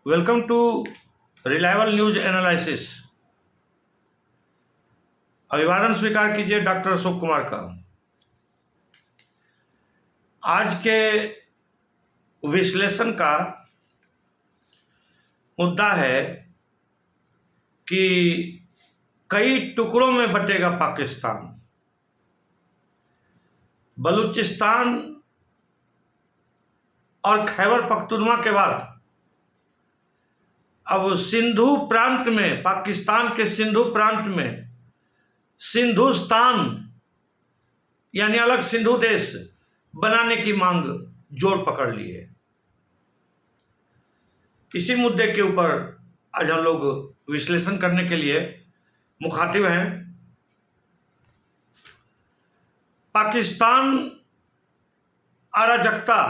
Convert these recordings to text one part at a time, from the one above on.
Welcome to reliable news analysis. अभिवादन स्वीकार कीजिए डॉक्टर अशोक कुमार का। आज के विश्लेषण का मुद्दा है कि कई टुकड़ों में बटेगा पाकिस्तान। बलूचिस्तान और खैबर पख्तूनख्वा के बाद अब सिंधु प्रांत में, पाकिस्तान के सिंधु प्रांत में सिंधुस्तान यानी अलग सिंधु देश बनाने की मांग जोर पकड़ ली है। इसी मुद्दे के ऊपर आज हम लोग विश्लेषण करने के लिए मुखातिब हैं। पाकिस्तान अराजकता,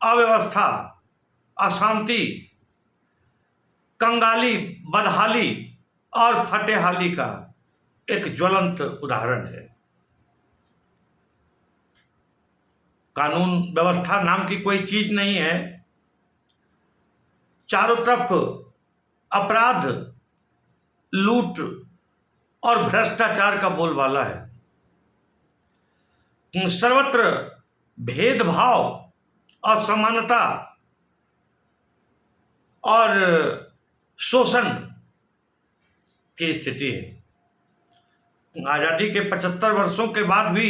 अव्यवस्था, अशांति, कंगाली, बदहाली और फटेहाली का एक ज्वलंत उदाहरण है। कानून व्यवस्था नाम की कोई चीज नहीं है। चारों तरफ अपराध, लूट और भ्रष्टाचार का बोलबाला है। सर्वत्र भेदभाव, असमानता और शोषण की स्थिति है। आजादी के 75 वर्षों के बाद भी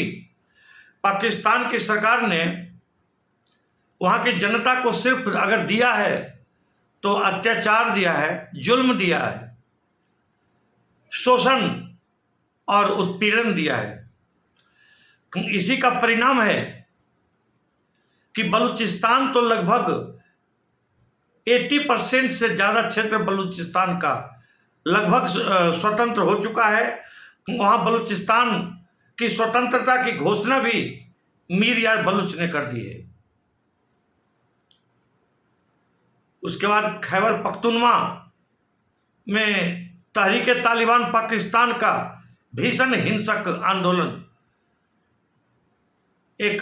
पाकिस्तान की सरकार ने वहां की जनता को सिर्फ अगर दिया है तो अत्याचार दिया है, जुल्म दिया है, शोषण और उत्पीड़न दिया है। इसी का परिणाम है कि बलूचिस्तान तो लगभग 80% से ज्यादा क्षेत्र बलूचिस्तान का लगभग स्वतंत्र हो चुका है। वहां बलूचिस्तान की स्वतंत्रता की घोषणा भी मीर यार बलूच ने कर दी है। उसके बाद खैबर पख्तूनख्वा में तहरीक तालिबान पाकिस्तान का भीषण हिंसक आंदोलन एक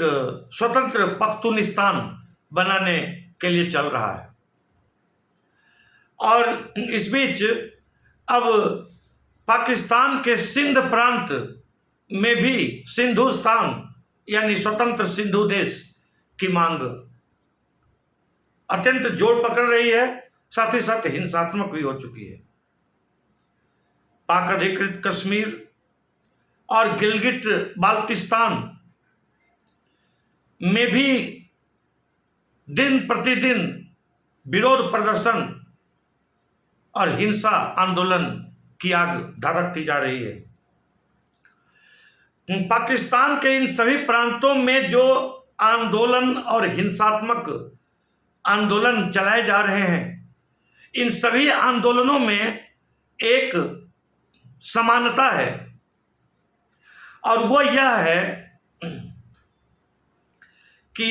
स्वतंत्र पख्तूनिस्तान बनाने के लिए चल रहा है। और इस बीच अब पाकिस्तान के सिंध प्रांत में भी सिंधुस्तान यानी स्वतंत्र सिंधु देश की मांग अत्यंत जोर पकड़ रही है, साथ ही साथ हिंसात्मक भी हो चुकी है। पाक अधिकृत कश्मीर और गिलगिट बाल्टिस्तान में भी दिन प्रतिदिन विरोध प्रदर्शन और हिंसा आंदोलन की आग धधकती जा रही है। पाकिस्तान के इन सभी प्रांतों में जो आंदोलन और हिंसात्मक आंदोलन चलाए जा रहे हैं, इन सभी आंदोलनों में एक समानता है और वो यह है कि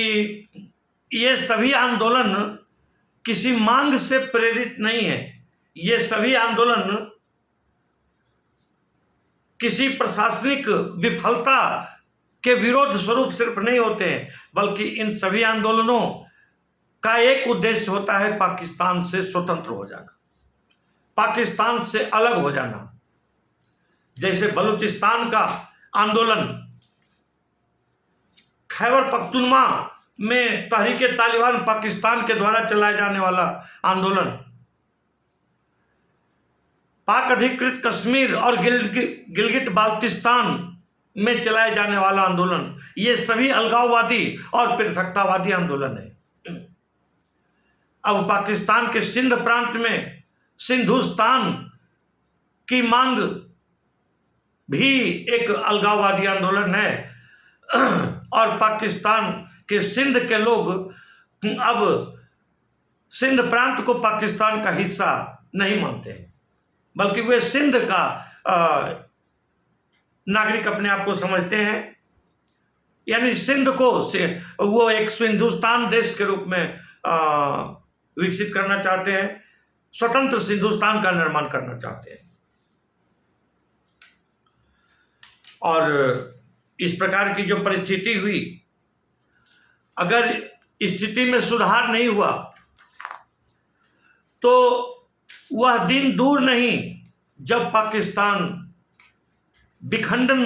ये सभी आंदोलन किसी मांग से प्रेरित नहीं है। ये सभी आंदोलन किसी प्रशासनिक विफलता के विरोध स्वरूप सिर्फ नहीं होते हैं, बल्कि इन सभी आंदोलनों का एक उद्देश्य होता है पाकिस्तान से स्वतंत्र हो जाना, पाकिस्तान से अलग हो जाना। जैसे बलूचिस्तान का आंदोलन, खैबर पख्तूनख्वा में तहरीक तालिबान पाकिस्तान के द्वारा चलाए जाने वाला आंदोलन, पाक अधिकृत कश्मीर और गिलगिट बाल्टिस्तान में चलाए जाने वाला आंदोलन, ये सभी अलगाववादी और पृथकतावादी आंदोलन है। अब पाकिस्तान के सिंध प्रांत में सिंधुस्तान की मांग भी एक अलगाववादी आंदोलन है और पाकिस्तान के सिंध के लोग अब सिंध प्रांत को पाकिस्तान का हिस्सा नहीं मानते हैं, बल्कि वे सिंध का नागरिक अपने आप को समझते हैं। यानी सिंध को वो एक सिंधुस्तान देश के रूप में विकसित करना चाहते हैं, स्वतंत्र सिंधुस्तान का निर्माण करना चाहते हैं। और इस प्रकार की जो परिस्थिति हुई, अगर स्थिति में सुधार नहीं हुआ तो वह दिन दूर नहीं जब पाकिस्तान विखंडन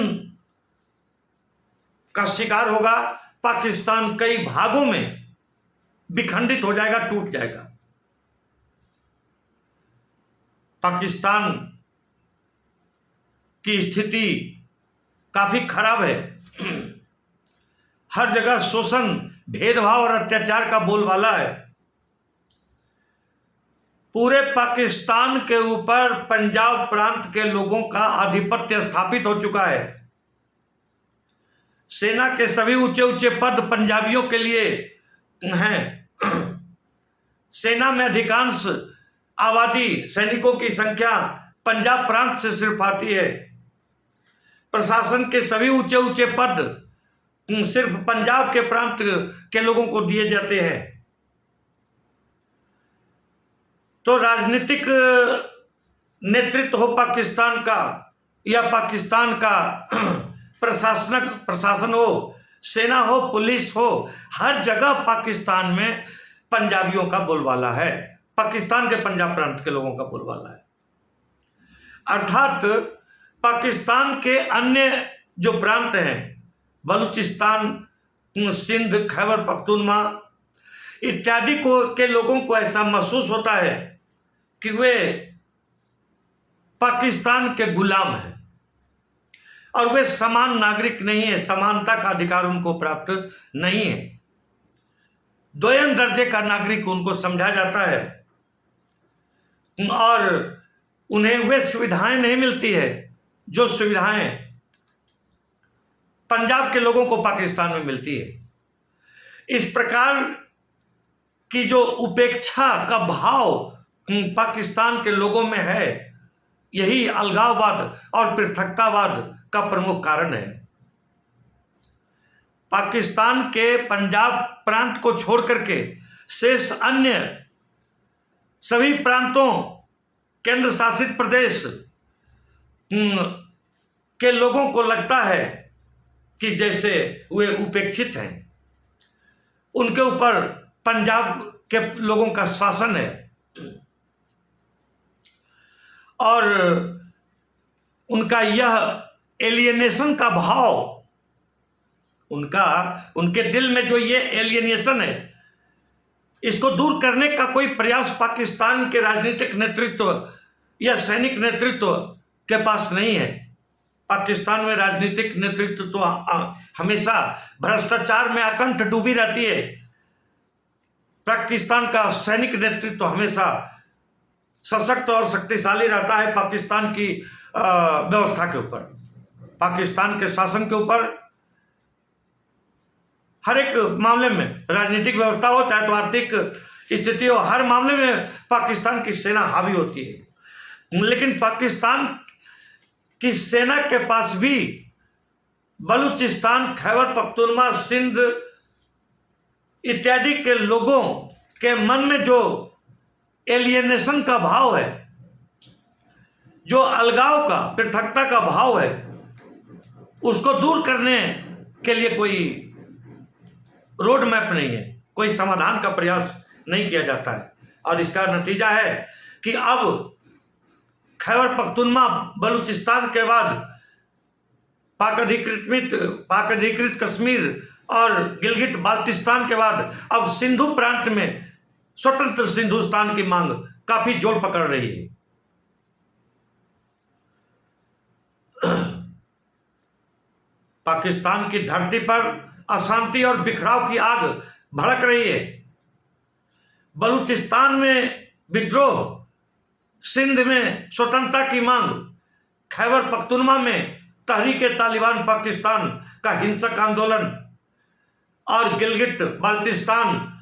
का शिकार होगा, पाकिस्तान कई भागों में विखंडित हो जाएगा, टूट जाएगा। पाकिस्तान की स्थिति काफी खराब है। हर जगह शोषण, भेदभाव और अत्याचार का बोलबाला है। पूरे पाकिस्तान के ऊपर पंजाब प्रांत के लोगों का आधिपत्य स्थापित हो चुका है। सेना के सभी ऊंचे ऊंचे पद पंजाबियों के लिए हैं। सेना में अधिकांश आबादी, सैनिकों की संख्या पंजाब प्रांत से सिर्फ आती है। प्रशासन के सभी ऊंचे ऊंचे पद सिर्फ पंजाब के प्रांत के लोगों को दिए जाते हैं। तो राजनीतिक नेतृत्व हो पाकिस्तान का या पाकिस्तान का प्रशासन हो, सेना हो, पुलिस हो, हर जगह पाकिस्तान में पंजाबियों का बोलबाला है। पाकिस्तान के पंजाब प्रांत के लोगों का बोलबाला है। अर्थात पाकिस्तान के अन्य जो प्रांत हैं, बलूचिस्तान, सिंध, खैबर पख्तूनख्वा इत्यादि के लोगों को ऐसा महसूस होता है कि वे पाकिस्तान के गुलाम हैं और वे समान नागरिक नहीं है, समानता का अधिकार उनको प्राप्त नहीं है। द्वयम दर्जे का नागरिक उनको समझा जाता है और उन्हें वे सुविधाएं नहीं मिलती है जो सुविधाएं पंजाब के लोगों को पाकिस्तान में मिलती है। इस प्रकार की जो उपेक्षा का भाव पाकिस्तान के लोगों में है, यही अलगाववाद और पृथकतावाद का प्रमुख कारण है। पाकिस्तान के पंजाब प्रांत को छोड़ करके शेष अन्य सभी प्रांतों, केंद्र शासित प्रदेश के लोगों को लगता है कि जैसे वे उपेक्षित हैं, उनके ऊपर पंजाब के लोगों का शासन है और उनका यह एलियनेशन का भाव, उनके दिल में जो ये एलियनेशन है, इसको दूर करने का कोई प्रयास पाकिस्तान के राजनीतिक नेतृत्व या सैनिक नेतृत्व के पास नहीं है। पाकिस्तान में राजनीतिक नेतृत्व तो हमेशा भ्रष्टाचार में अकंठ डूबी रहती है। पाकिस्तान का सैनिक नेतृत्व हमेशा सशक्त और शक्तिशाली रहता है पाकिस्तान की व्यवस्था के ऊपर, पाकिस्तान के शासन के ऊपर। हर एक मामले में, राजनीतिक व्यवस्था हो चाहे तो आर्थिक स्थिति हो, हर मामले में पाकिस्तान की सेना हावी होती है। लेकिन पाकिस्तान की सेना के पास भी बलूचिस्तान, खैबर पख्तूनख्वा, सिंध इत्यादि के लोगों के मन में जो एलियनेशन का भाव है, जो अलगाव का, पृथकता का भाव है, उसको दूर करने के लिए कोई रोड मैप नहीं है, कोई समाधान का प्रयास नहीं किया जाता है। और इसका नतीजा है कि अब खैबर पख्तूनख्वा, बलूचिस्तान के बाद पाक अधिकृत कश्मीर और गिलगिट बाल्टिस्तान के बाद अब सिंधु प्रांत में स्वतंत्र सिंधुस्तान की मांग काफी जोर पकड़ रही है। पाकिस्तान की धरती पर अशांति और बिखराव की आग भड़क रही है। बलूचिस्तान में विद्रोह, सिंध में स्वतंत्रता की मांग, खैबर पख्तूनख्वा में तहरीक-ए-तालिबान पाकिस्तान का हिंसक आंदोलन और गिलगिट बाल्टिस्तान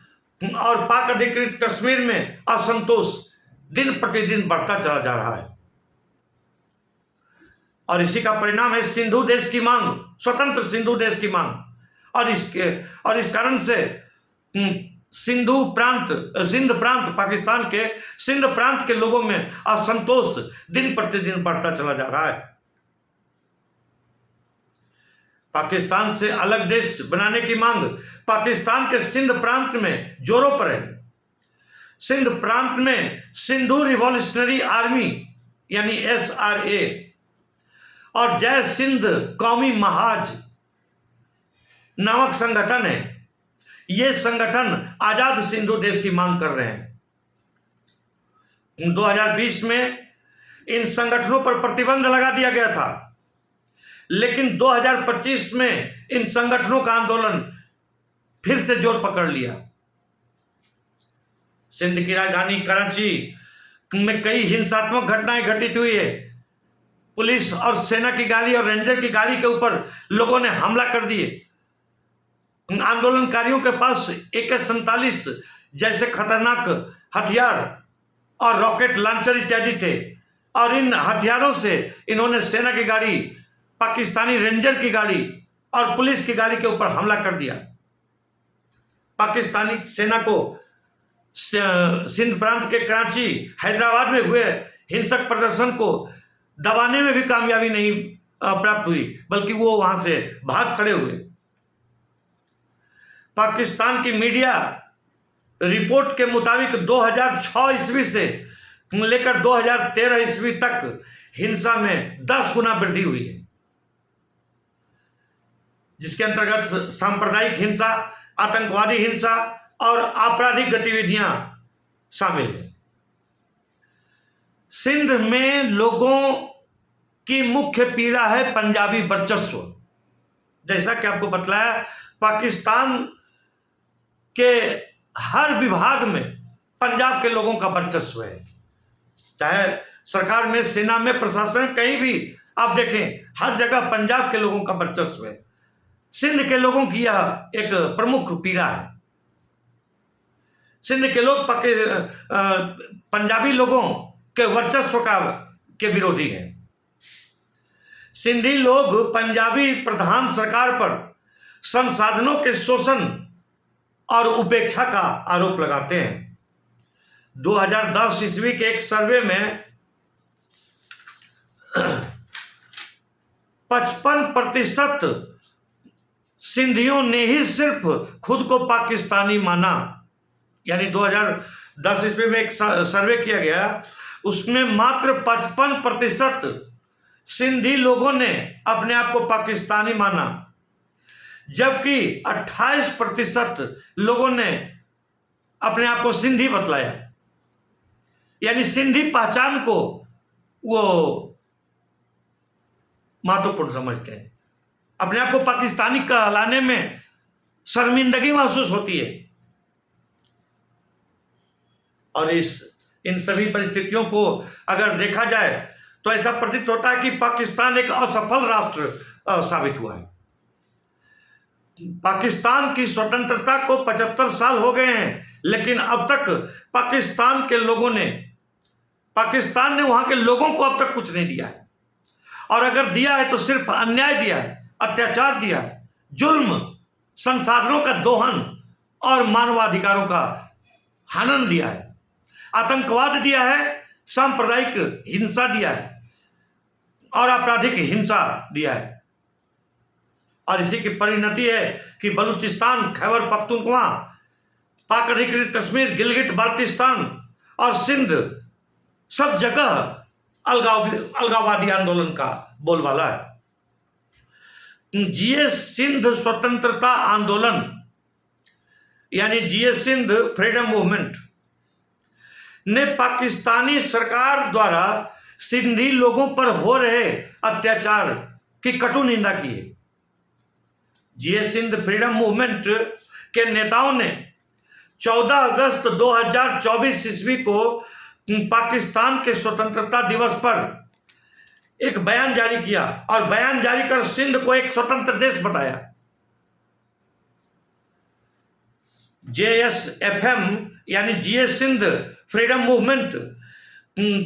और पाक अधिकृत कश्मीर में असंतोष दिन प्रतिदिन बढ़ता चला जा रहा है। और इसी का परिणाम है सिंधु देश की मांग, स्वतंत्र सिंधु देश की मांग। और इस कारण से सिंध प्रांत, पाकिस्तान के सिंध प्रांत के लोगों में असंतोष दिन प्रतिदिन बढ़ता चला जा रहा है। पाकिस्तान से अलग देश बनाने की मांग पाकिस्तान के सिंध प्रांत में जोरों पर है। सिंध प्रांत में सिंधु रिवॉल्यूशनरी आर्मी यानी SRA और जय सिंध कौमी महाज नामक संगठन है। ये संगठन आजाद सिंधु देश की मांग कर रहे हैं। 2020 में इन संगठनों पर प्रतिबंध लगा दिया गया था, लेकिन 2025 में इन संगठनों का आंदोलन फिर से जोर पकड़ लिया। सिंध की राजधानी कराची में कई हिंसात्मक घटनाएं घटित हुई है। पुलिस और सेना की गाड़ी और रेंजर की गाड़ी के ऊपर लोगों ने हमला कर दिए। आंदोलनकारियों के पास AK-47 जैसे खतरनाक हथियार और रॉकेट लॉन्चर इत्यादि थे, और इन हथियारों से इन्होंने सेना की गाड़ी, पाकिस्तानी रेंजर की गाड़ी और पुलिस की गाड़ी के ऊपर हमला कर दिया। पाकिस्तानी सेना को सिंध प्रांत के कराची, हैदराबाद में हुए हिंसक प्रदर्शन को दबाने में भी कामयाबी नहीं प्राप्त हुई, बल्कि वो वहां से भाग खड़े हुए। पाकिस्तान की मीडिया रिपोर्ट के मुताबिक 2006 ईस्वी से लेकर 2013 ईस्वी तक हिंसा में 10 गुना वृद्धि हुई है, जिसके अंतर्गत सांप्रदायिक हिंसा, आतंकवादी हिंसा और आपराधिक गतिविधियां शामिल हैं। सिंध में लोगों की मुख्य पीड़ा है पंजाबी वर्चस्व। जैसा कि आपको बतलाया, पाकिस्तान के हर विभाग में पंजाब के लोगों का वर्चस्व है। चाहे सरकार में, सेना में, प्रशासन, कहीं भी आप देखें, हर जगह पंजाब के लोगों का वर्चस्व है। सिंध के लोगों की यह एक प्रमुख पीड़ा है। सिंध के लोग पंजाबी लोगों के वर्चस्व के विरोधी हैं। सिंधी लोग पंजाबी प्रधान सरकार पर संसाधनों के शोषण और उपेक्षा का आरोप लगाते हैं। 2010 ईस्वी के एक सर्वे में 55% सिंधियों ने ही सिर्फ खुद को पाकिस्तानी माना। यानी 2010 ईस्वी में एक सर्वे किया गया, उसमें मात्र 55% सिंधी लोगों ने अपने आप को पाकिस्तानी माना, जबकि 28% लोगों ने अपने आप को सिंधी बतलाया। यानी सिंधी पहचान को वो महत्वपूर्ण समझते हैं। अपने आप को पाकिस्तानी कहलाने में शर्मिंदगी महसूस होती है। और इन सभी परिस्थितियों को अगर देखा जाए तो ऐसा प्रतीत होता है कि पाकिस्तान एक असफल राष्ट्र साबित हुआ है। पाकिस्तान की स्वतंत्रता को 75 साल हो गए हैं, लेकिन अब तक पाकिस्तान ने वहां के लोगों को अब तक कुछ नहीं दिया है। और अगर दिया है तो सिर्फ अन्याय दिया है, अत्याचार दिया है, जुल्म, संसाधनों का दोहन और मानवाधिकारों का हनन दिया है, आतंकवाद दिया है, सांप्रदायिक हिंसा दिया है और आपराधिक हिंसा दिया है। और इसी की परिणति है कि बलूचिस्तान, खैबर पख्तूनख्वा, पाक अधिकृत कश्मीर, गिलगिट बाल्टिस्तान और सिंध सब जगह अलगाववादी आंदोलन का बोलबाला है। जीए सिंध स्वतंत्रता आंदोलन यानी जीए सिंध फ्रीडम मूवमेंट ने पाकिस्तानी सरकार द्वारा सिंधी लोगों पर हो रहे अत्याचार की कटु निंदा की है। जीए सिंध फ्रीडम मूवमेंट के नेताओं ने 14 अगस्त 2024 ईस्वी को पाकिस्तान के स्वतंत्रता दिवस पर एक बयान जारी किया और बयान जारी कर सिंध को एक स्वतंत्र देश बताया। JSFM यानी जीए सिंध फ्रीडम मूवमेंट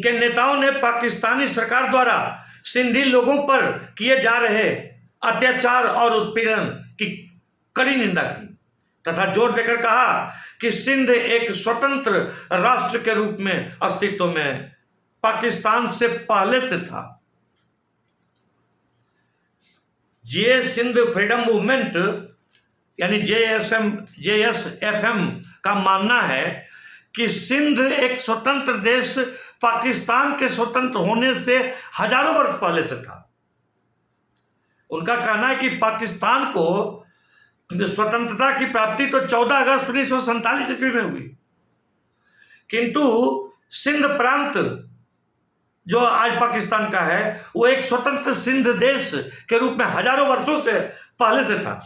के नेताओं ने पाकिस्तानी सरकार द्वारा सिंधी लोगों पर किए जा रहे अत्याचार और उत्पीड़न की कड़ी निंदा की तथा जोर देकर कहा कि सिंध एक स्वतंत्र राष्ट्र के रूप में अस्तित्व में पाकिस्तान से पहले से था। जीए सिंध फ्रीडम मूवमेंट यानी JSFM का मानना है कि सिंध एक स्वतंत्र देश पाकिस्तान के स्वतंत्र होने से हजारों वर्ष पहले से था। उनका कहना है कि पाकिस्तान को स्वतंत्रता की प्राप्ति तो 14 अगस्त 1947 ईस्वी में हुई, किंतु सिंध प्रांत जो आज पाकिस्तान का है वो एक स्वतंत्र सिंध देश के रूप में हजारों वर्षों से पहले से था।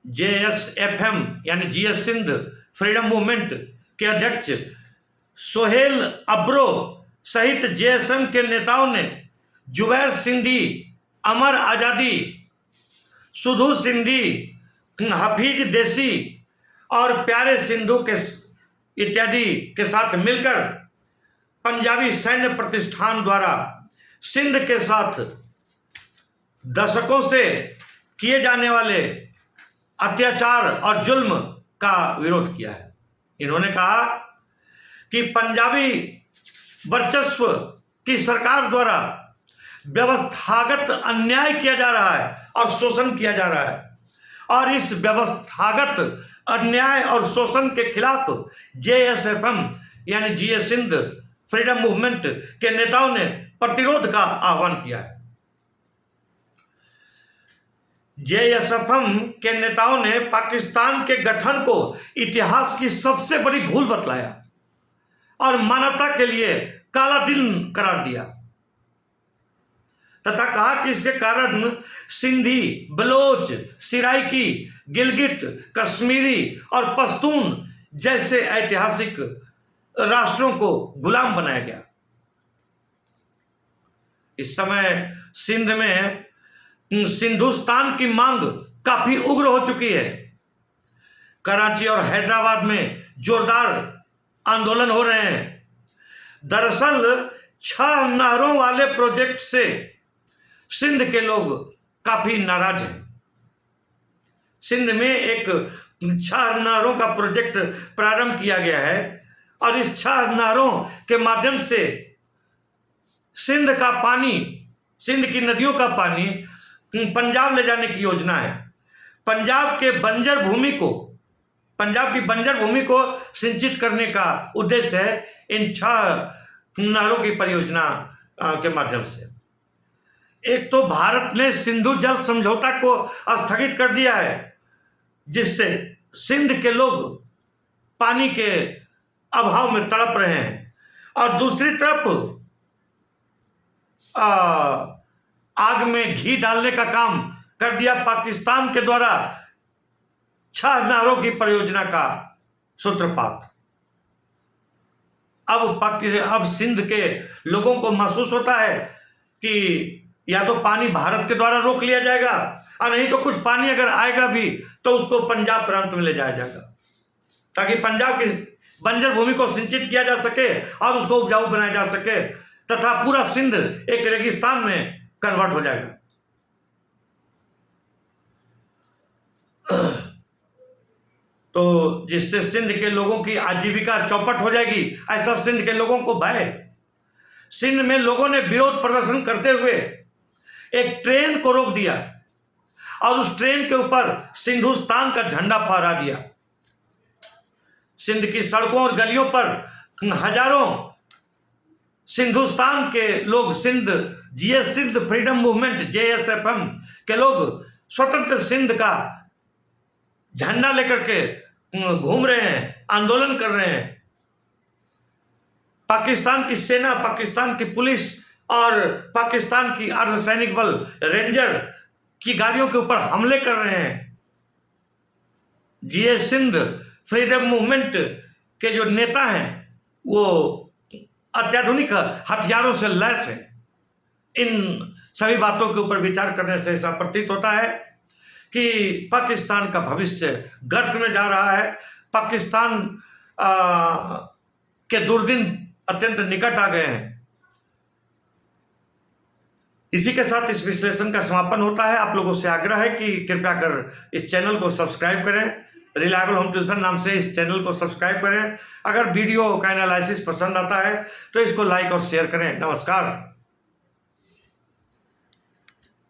JSFM यानी जीएस सिंध फ्रीडम मूवमेंट के अध्यक्ष सोहेल अब्रो सहित JSM के नेताओं ने जुबैर सिंधी, अमर आजादी, सुधू सिंधी, हफीज देसी और प्यारे सिंधु के इत्यादि के साथ मिलकर पंजाबी सैन्य प्रतिष्ठान द्वारा सिंध के साथ दशकों से किए जाने वाले अत्याचार और जुल्म का विरोध किया है। इन्होंने कहा कि पंजाबी वर्चस्व की सरकार द्वारा व्यवस्थागत अन्याय किया जा रहा है और शोषण किया जा रहा है, और इस व्यवस्थागत अन्याय और शोषण के खिलाफ JSFM यानी जीएस सिंध फ्रीडम मूवमेंट के नेताओं ने प्रतिरोध का आह्वान किया है। JSFM के नेताओं ने पाकिस्तान के गठन को इतिहास की सबसे बड़ी भूल बतलाया और मानवता के लिए काला दिन करार दिया तथा कहा कि इसके कारण सिंधी, बलोच, सिराइकी, गिलगिट, कश्मीरी और पश्तून जैसे ऐतिहासिक राष्ट्रों को गुलाम बनाया गया। इस समय सिंध में सिंधुस्तान की मांग काफी उग्र हो चुकी है। कराची और हैदराबाद में जोरदार आंदोलन हो रहे हैं। दरअसल 6 नहरों वाले प्रोजेक्ट से सिंध के लोग काफी नाराज हैं। सिंध में एक 6 नहरों का प्रोजेक्ट प्रारंभ किया गया है और इस 6 नहरों के माध्यम से सिंध का पानी, सिंध की नदियों का पानी पंजाब ले जाने की योजना है। पंजाब की बंजर भूमि को सिंचित करने का उद्देश्य है इन 6 नहरों की परियोजना के माध्यम से। एक तो भारत ने सिंधु जल समझौता को स्थगित कर दिया है, जिससे सिंध के लोग पानी के अभाव में तड़प रहे हैं, और दूसरी तरफ आग में घी डालने का काम कर दिया पाकिस्तान के द्वारा 6 नहरों की परियोजना का सूत्रपात। अब सिंध के लोगों को महसूस होता है कि या तो पानी भारत के द्वारा रोक लिया जाएगा और नहीं तो कुछ पानी अगर आएगा भी तो उसको पंजाब प्रांत में ले जाया जाएगा, ताकि पंजाब की बंजर भूमि को सिंचित किया जा सके और उसको उपजाऊ बनाया जा सके, तथा पूरा सिंध एक रेगिस्तान में कन्वर्ट हो जाएगा। तो जिससे सिंध के लोगों की आजीविका चौपट हो जाएगी, ऐसा सिंध के लोगों को भय। सिंध में लोगों ने विरोध प्रदर्शन करते हुए एक ट्रेन को रोक दिया और उस ट्रेन के ऊपर सिंधुस्तान का झंडा फहरा दिया। सिंध की सड़कों और गलियों पर हजारों सिंधुस्तान के लोग, JS Sindh freedom movement JSFM के लोग स्वतंत्र सिंध का झंडा लेकर के घूम रहे हैं, आंदोलन कर रहे हैं। पाकिस्तान की सेना, पाकिस्तान की पुलिस और पाकिस्तान की अर्धसैनिक बल रेंजर की गाड़ियों के ऊपर हमले कर रहे हैं। जीएस सिंध फ्रीडम मूवमेंट के जो नेता हैं वो अत्याधुनिक हथियारों से लैस हैं। इन सभी बातों के ऊपर विचार करने से ऐसा प्रतीत होता है कि पाकिस्तान का भविष्य गर्त में जा रहा है। पाकिस्तान के दुर्दिन अत्यंत निकट आ गए हैं। इसी के साथ इस विश्लेषण का समापन होता है। आप लोगों से आग्रह है कि कृपया कर इस चैनल को सब्सक्राइब करें। रिलायबल होम ट्यूशन नाम से इस चैनल को सब्सक्राइब करें। अगर वीडियो का एनालिसिस पसंद आता है तो इसको लाइक और शेयर करें। नमस्कार।